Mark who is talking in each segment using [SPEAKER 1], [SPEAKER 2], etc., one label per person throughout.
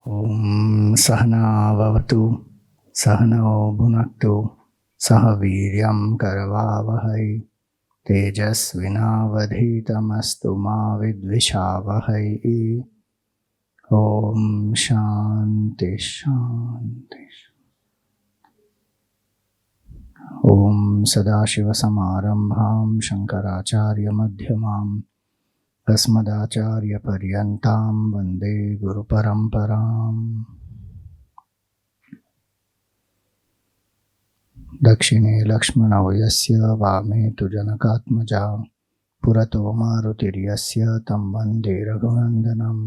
[SPEAKER 1] Om Sahana Vavatu Sahano Bhunaktu Saha Viryam Karavavahai Tejasvinavadhitamastu ma vidvishavahai. Om Shanti Shanti. Om Sadashiva Samarambham Shankaracharya Madhyamam Asmadacharya Paryantam Vande Guru Paramparam. Dakshine Lakshmano Yasya Vame tu Janakatmaja Purato Marutiryasya Tam Vande Raghunandanam.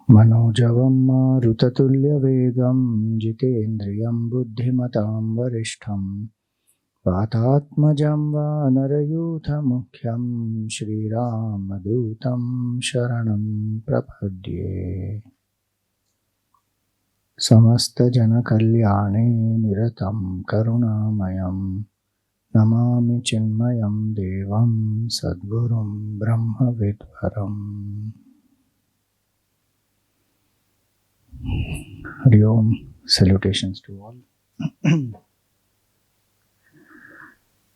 [SPEAKER 1] Manojavam Marutatulya Vegam Jitendriyam Buddhimatam Varishtham Vatatmajam Vanarayutha Mukhyam Shri Ramadutam Sharanam Prapadye. Samasta Jana Kalyane Niratam Karunamayam Namami Chinmayam Devam Sadgurum Brahma Vidvaram. Hari Om. Salutations to all.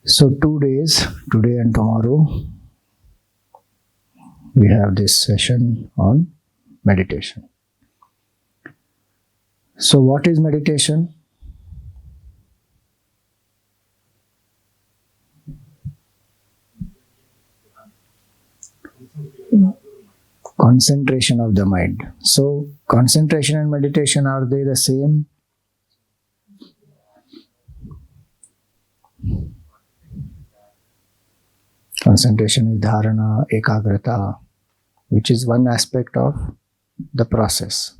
[SPEAKER 1] So 2 days, today and tomorrow, we have this session on meditation. So what is meditation? Concentration of the mind. So concentration and meditation, are they the same? Concentration is dharana, ekagrata, which is one aspect of the process.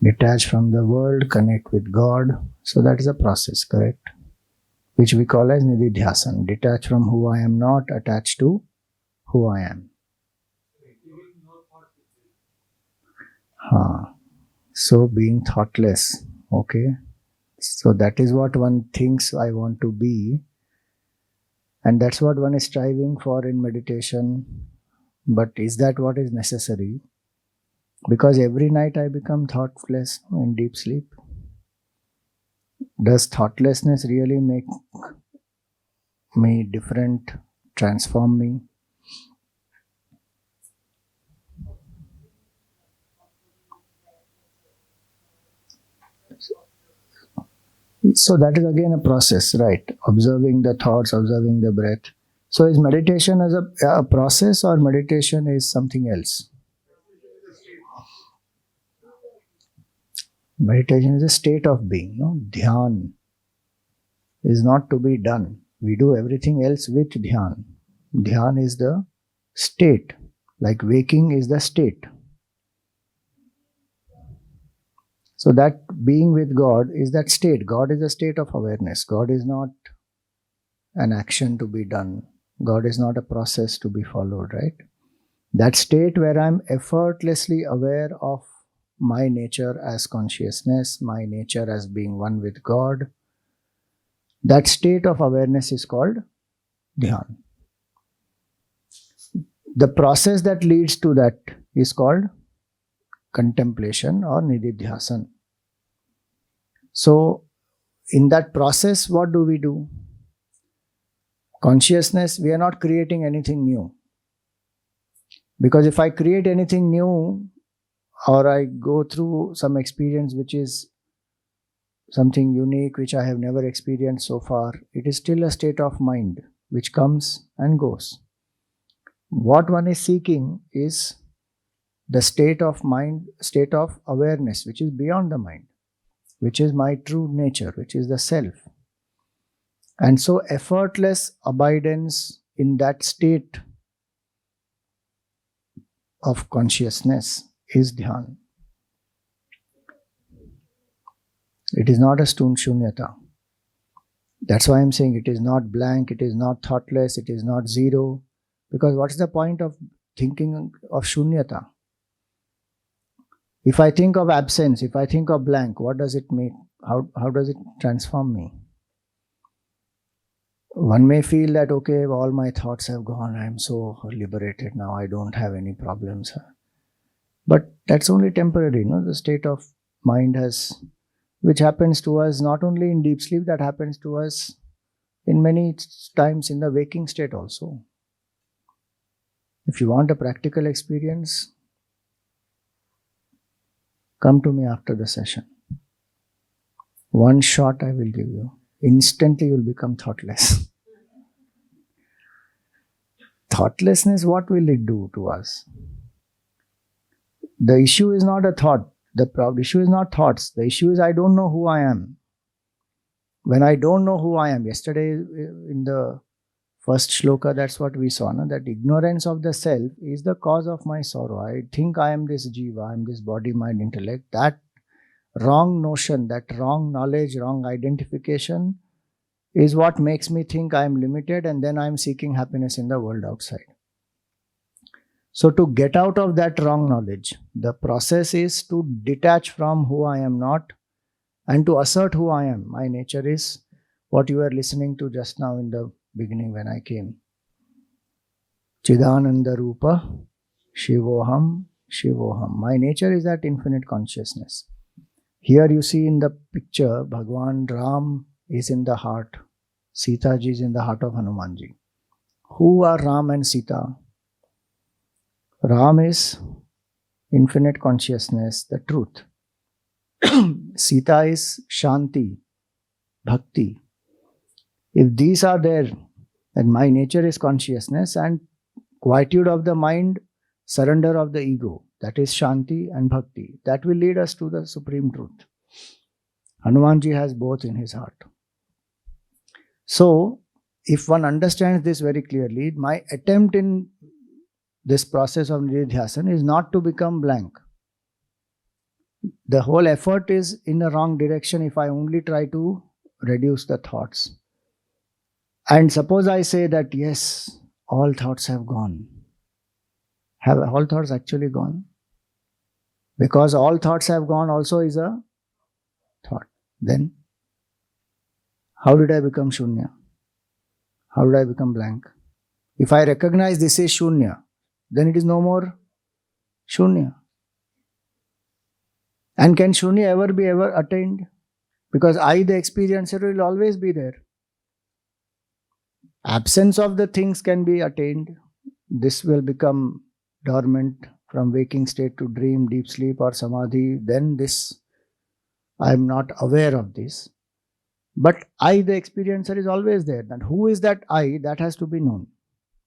[SPEAKER 1] Detach from the world, connect with God. So that is a process, correct? Which we call as nididhyasan. Detach from who I am not, attached to who I am. So being thoughtless, okay? So that is what one thinks I want to be. And that's what one is striving for in meditation. But is that what is necessary? Because every night I become thoughtless in deep sleep. Does thoughtlessness really make me different, transform me? So that is again a process, right? Observing the thoughts, observing the breath. So is meditation as a process, or meditation is something else? Meditation is a state of being. No? Dhyan is not to be done. We do everything else with dhyan. Dhyan is the state, like waking is the state. So that being with God is that state. God is a state of awareness. God is not an action to be done. God is not a process to be followed, right? That state where I'm effortlessly aware of my nature as consciousness, my nature as being one with God, that state of awareness is called dhyan. The process that leads to that is called contemplation or nididhyasan. So in that process, what do we do? Consciousness, we are not creating anything new. Because if I create anything new, or I go through some experience which is something unique, which I have never experienced so far, it is still a state of mind which comes and goes. What one is seeking is the state of mind, state of awareness, which is beyond the mind, which is my true nature, which is the self. And so effortless abidance in that state of consciousness is dhyan. It is not a shunyata. That's why I'm saying it is not blank, it is not thoughtless, it is not zero. Because what is the point of thinking of shunyata? If I think of absence, if I think of blank, what does it make? How does it transform me? One may feel that, okay, all my thoughts have gone, I am so liberated now, I don't have any problems. But that's only temporary, the state of mind which happens to us not only in deep sleep, that happens to us in many times in the waking state also. If you want a practical experience, come to me after the session. One shot I will give you. Instantly you will become thoughtless. Thoughtlessness, what will it do to us? The issue is not a thought. The issue is not thoughts. The issue is I don't know who I am. When I don't know who I am, yesterday in the first shloka, that's what we saw, that ignorance of the self is the cause of my sorrow. I think I am this jiva, I am this body, mind, intellect. That wrong notion, that wrong knowledge, wrong identification is what makes me think I am limited, and then I am seeking happiness in the world outside. So to get out of that wrong knowledge, the process is to detach from who I am not and to assert who I am. My nature is what you were listening to just now in the beginning when I came. Chidananda Rupa, Shivoham, Shivoham. My nature is that infinite consciousness. Here you see in the picture, Bhagwan Ram is in the heart. Sita ji is in the heart of Hanuman ji. Who are Ram and Sita? Ram is infinite consciousness, the truth. Sita is Shanti, Bhakti. If these are there, then my nature is consciousness, and quietude of the mind, surrender of the ego, that is Shanti and Bhakti. That will lead us to the supreme truth. Hanumanji has both in his heart. So, if one understands this very clearly, my attempt in this process of nididhyasana is not to become blank. The whole effort is in the wrong direction if I only try to reduce the thoughts. And suppose I say that, yes, all thoughts have gone. Have all thoughts actually gone? Because all thoughts have gone also is a thought. Then, how did I become shunya? How did I become blank? If I recognize this is shunya, then it is no more shunya. And can shunya ever be attained? Because I, the experiencer, will always be there. Absence of the things can be attained. This will become dormant from waking state to dream, deep sleep or samadhi. Then this, I am not aware of this. But I, the experiencer, is always there. And who is that I? That has to be known.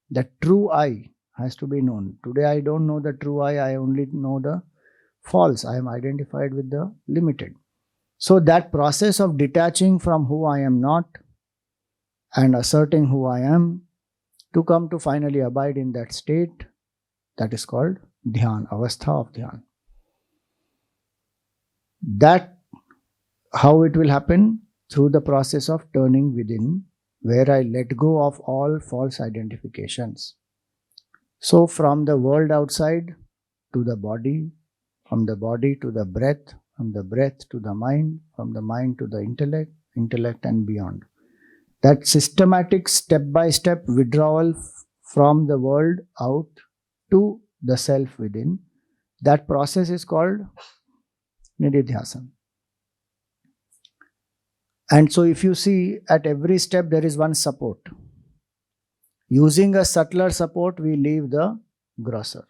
[SPEAKER 1] The true I has to be known. Today I don't know the true I only know the false. I am identified with the limited. So that process of detaching from who I am not and asserting who I am to come to finally abide in that state, that is called dhyan, avastha of dhyan. That, how it will happen? Through the process of turning within, where I let go of all false identifications. So from the world outside to the body, from the body to the breath, from the breath to the mind, from the mind to the intellect and beyond. That systematic step-by-step withdrawal from the world out to the self within, that process is called nididhyasana. And so if you see, at every step there is one support. Using a subtler support, we leave the grosser.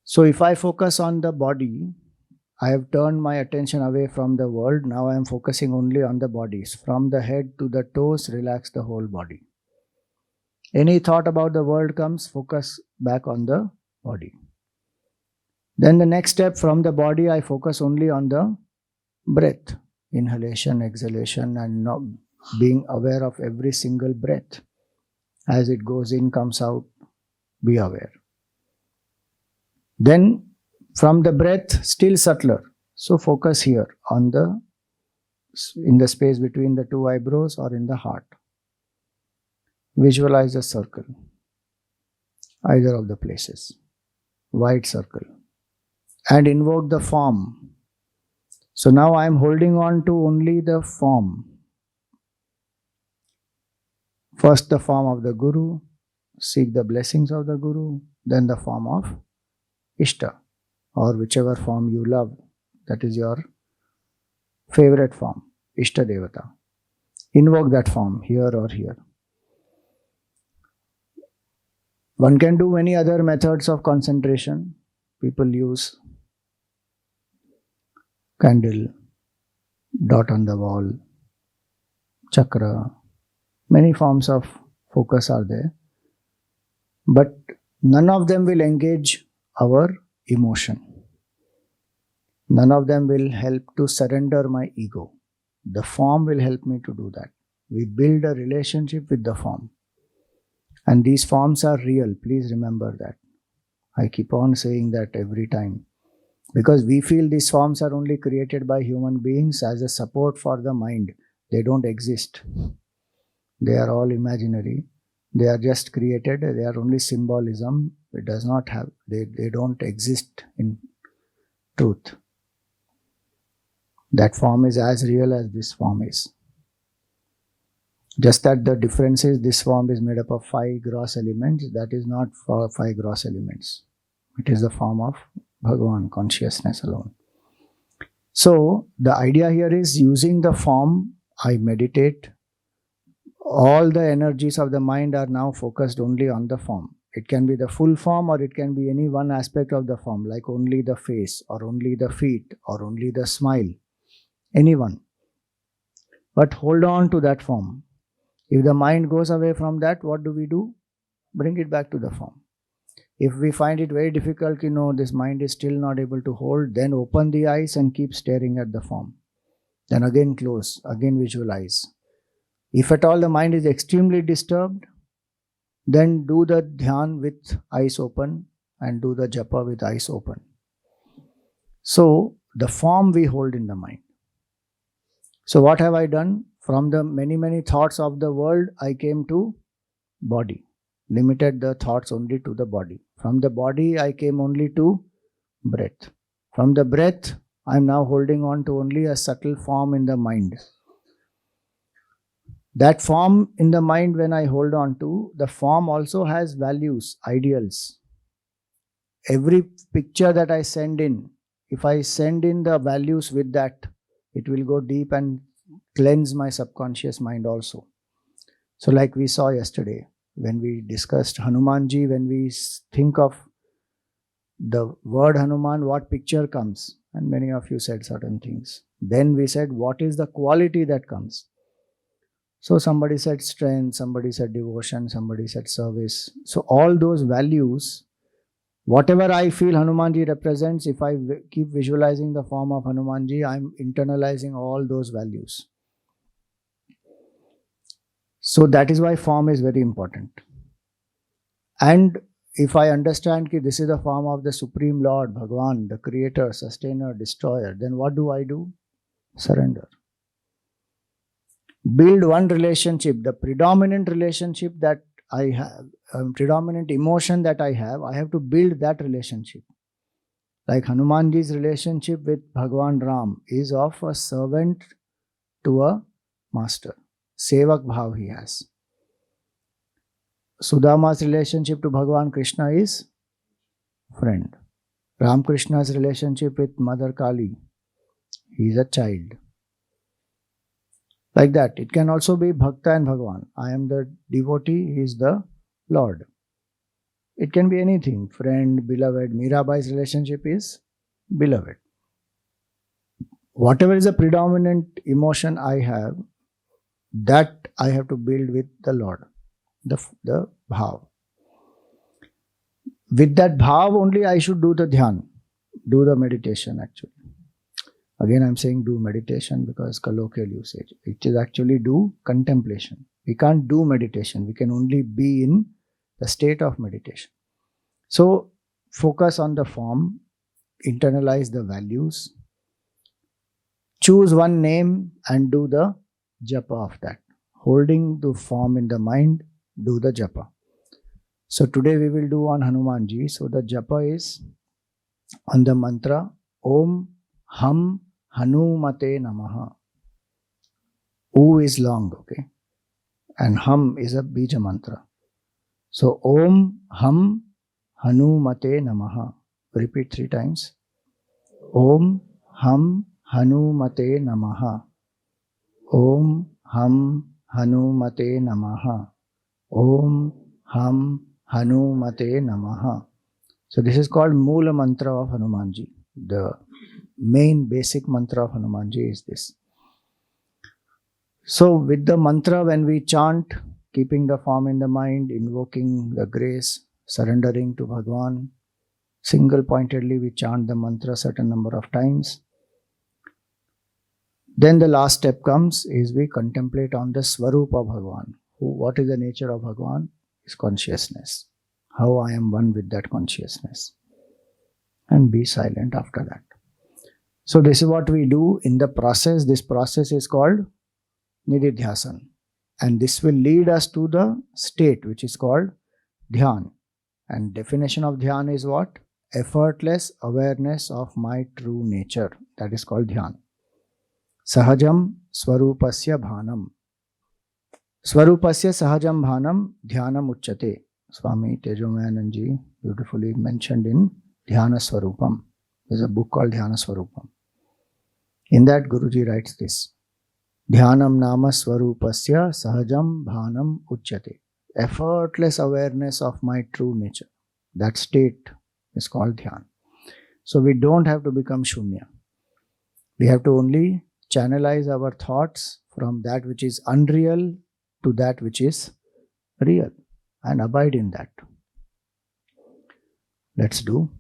[SPEAKER 1] So if I focus on the body, I have turned my attention away from the world. Now I am focusing only on the bodies. From the head to the toes, relax the whole body. Any thought about the world comes, focus back on the body. Then the next step, from the body, I focus only on the breath. Inhalation, exhalation, and not being aware of every single breath. As it goes in, comes out, be aware. Then from the breath, still subtler. So focus here on in the space between the two eyebrows or in the heart. Visualize a circle, either of the places, wide circle, and invoke the form. So now I am holding on to only the form. First the form of the Guru, seek the blessings of the Guru, then the form of Ishta, or whichever form you love, that is your favorite form, Ishta Devata. Invoke that form here or here. One can do many other methods of concentration. People use candle, dot on the wall, chakra. Many forms of focus are there. But none of them will engage our emotion. None of them will help to surrender my ego. The form will help me to do that. We build a relationship with the form. And these forms are real. Please remember that. I keep on saying that every time. Because we feel these forms are only created by human beings as a support for the mind. They don't exist. They are all imaginary. They are just created. They are only symbolism. It does not have, they don't exist in truth. That form is as real as this form is. Just that the difference is this form is made up of 5 gross elements. That is not for 5 gross elements. It is the form of Bhagavan, consciousness alone. So the idea here is using the form, I meditate. All the energies of the mind are now focused only on the form. It can be the full form or it can be any one aspect of the form, like only the face or only the feet or only the smile. Anyone. But hold on to that form. If the mind goes away from that, what do? Bring it back to the form. If we find it very difficult, this mind is still not able to hold, then open the eyes and keep staring at the form. Then again close, again visualize. If at all the mind is extremely disturbed, then do the dhyan with eyes open and do the japa with eyes open. So, the form we hold in the mind. So what have I done? From the many thoughts of the world, I came to body. Limited the thoughts only to the body. From the body, I came only to breath. From the breath, I am now holding on to only a subtle form in the mind. That form in the mind, when I hold on to, the form also has values, ideals. Every picture that I send in, if I send in the values with that, it will go deep and cleanse my subconscious mind also. So like we saw yesterday, when we discussed Hanumanji, when we think of the word Hanuman, what picture comes? And many of you said certain things. Then we said, what is the quality that comes? So somebody said strength, somebody said devotion, somebody said service. So all those values, whatever I feel Hanumanji represents, if I keep visualizing the form of Hanumanji, I'm internalizing all those values. So that is why form is very important. And if I understand that this is the form of the Supreme Lord, Bhagavan, the Creator, Sustainer, Destroyer, then what do? Surrender. Build one relationship, the predominant relationship that I have, predominant emotion that I have to build that relationship. Like Hanumanji's relationship with Bhagavan Ram is of a servant to a master. Sevak bhav he has. Sudama's relationship to Bhagavan Krishna is friend. Ram Krishna's relationship with Mother Kali, he is a child. Like that, it can also be Bhakta and Bhagavan. I am the devotee, he is the Lord. It can be anything, friend, beloved. Mirabai's relationship is beloved. Whatever is the predominant emotion I have, that I have to build with the Lord, the bhav. With that bhav only I should do the dhyan, do the meditation actually. Again I am saying do meditation because colloquial usage. It is actually do contemplation. We can't do meditation. We can only be in the state of meditation. So focus on the form, internalize the values, choose one name and do the japa of that. Holding the form in the mind, do the japa. So today we will do on Hanumanji. So the japa is on the mantra Om Ham Hanumate Namaha. O is long, okay? and hum is a bija mantra. So Om Hum Hanumate Namaha. Repeat 3 times. Om Hum Hanumate Namaha. Om Hum Hanumate Namaha. Om Hum Hanumate Namaha. So this is called Moola Mantra of Hanumanji. The main basic mantra of Hanumanji is this. So with the mantra, when we chant, keeping the form in the mind, invoking the grace, surrendering to Bhagwan, single pointedly we chant the mantra certain number of times. Then the last step comes is we contemplate on the Swarupa of Bhagwan. What is the nature of Bhagwan? Is consciousness. How I am one with that consciousness. And be silent after that. So this is what we do in the process. This process is called Nididhyasan. And this will lead us to the state which is called Dhyan. And definition of Dhyan is what? Effortless awareness of my true nature. That is called Dhyan. Sahajam Swarupasya Bhanam. Swarupasya Sahajam Bhanam Dhyanam Uchyate. Swami Tejomayananji beautifully mentioned in Dhyana Swarupam. There's a book called Dhyana Swarupam. In that Guruji writes this. Dhyanam nama swarupasya sahajam bhanam uchyate. Effortless awareness of my true nature. That state is called dhyan. So we don't have to become shunya. We have to only channelize our thoughts from that which is unreal to that which is real and abide in that. Let's do.